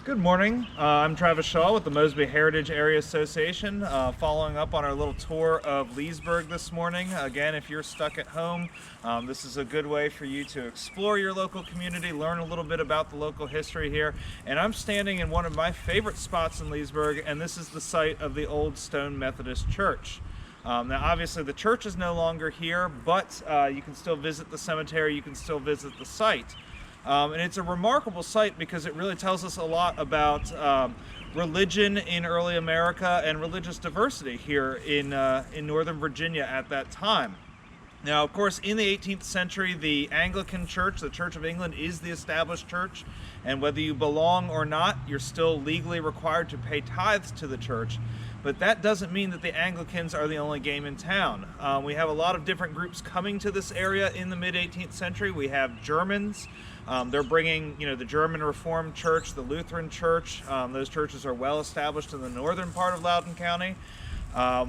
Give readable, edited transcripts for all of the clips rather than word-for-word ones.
Good morning. I'm Travis Shaw with the Mosby Heritage Area Association, following up on our little tour of Leesburg this morning. Again, if you're stuck at home, this is a good way for you to explore your local community, learn a little bit about the local history here. And I'm standing in one of my favorite spots in Leesburg, and this is the site of the Old Stone Methodist Church. Now obviously the church is no longer here, but you can still visit the cemetery, you can still visit the site. And it's a remarkable site because it really tells us a lot about religion in early America and religious diversity here in Northern Virginia at that time. Now, of course, in the 18th century, the Anglican Church, the Church of England, is the established church, and whether you belong or not, you're still legally required to pay tithes to the church. But that doesn't mean that the Anglicans are the only game in town. We have a lot of different groups coming to this area in the mid-18th century. We have Germans. They're bringing, the German Reformed Church, the Lutheran Church. Those churches are well established in the northern part of Loudoun County.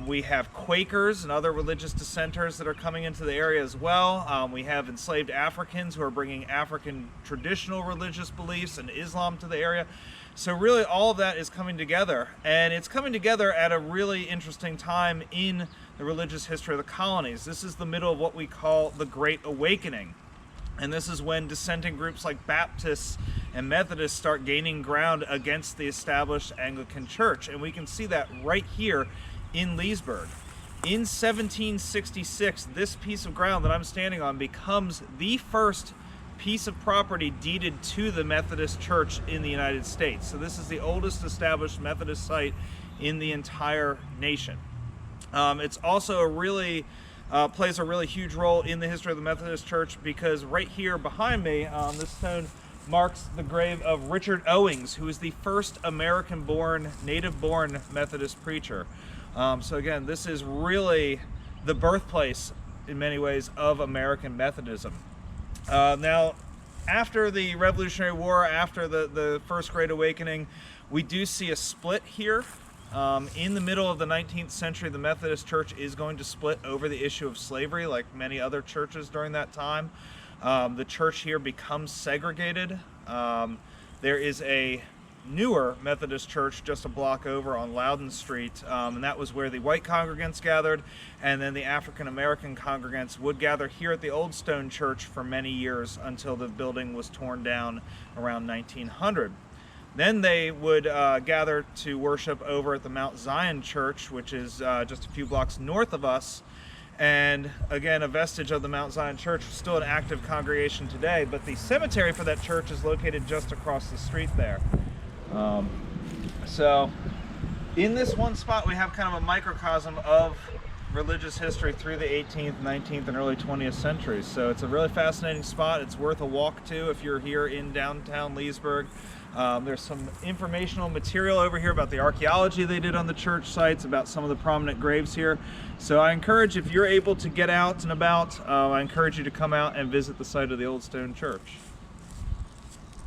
We have Quakers and other religious dissenters that are coming into the area as well. We have enslaved Africans who are bringing African traditional religious beliefs and Islam to the area. So really all of that is coming together, and it's coming together at a really interesting time in the religious history of the colonies. This is the middle of what we call the Great Awakening. And this is when dissenting groups like Baptists and Methodists start gaining ground against the established Anglican Church. And we can see that right here in Leesburg. In 1766, this piece of ground that I'm standing on becomes the first piece of property deeded to the Methodist Church in the United States. So this is the oldest established Methodist site in the entire nation. It's also plays a really huge role in the history of the Methodist Church because right here behind me, this stone marks the grave of Richard Owings, who is the first American-born, native-born Methodist preacher. So again, this is really the birthplace, in many ways, of American Methodism. Now, after the Revolutionary War, after the First Great Awakening, we do see a split here. In the middle of the 19th century, the Methodist Church is going to split over the issue of slavery, like many other churches during that time. The church here becomes segregated. There is a newer Methodist church just a block over on Loudoun Street, and that was where the white congregants gathered, and then the African American congregants would gather here at the Old Stone Church for many years until the building was torn down around 1900. Then they would gather to worship over at the Mount Zion Church, which is just a few blocks north of us. And again, a vestige of the Mount Zion Church, still an active congregation today, but the cemetery for that church is located just across the street there. So in this one spot, we have kind of a microcosm of religious history through the 18th, 19th, and early 20th centuries. So it's a really fascinating spot. It's worth a walk to if you're here in downtown Leesburg. There's some informational material over here about the archaeology they did on the church sites, about some of the prominent graves here. So I encourage, if you're able to get out and about, I encourage you to come out and visit the site of the Old Stone Church.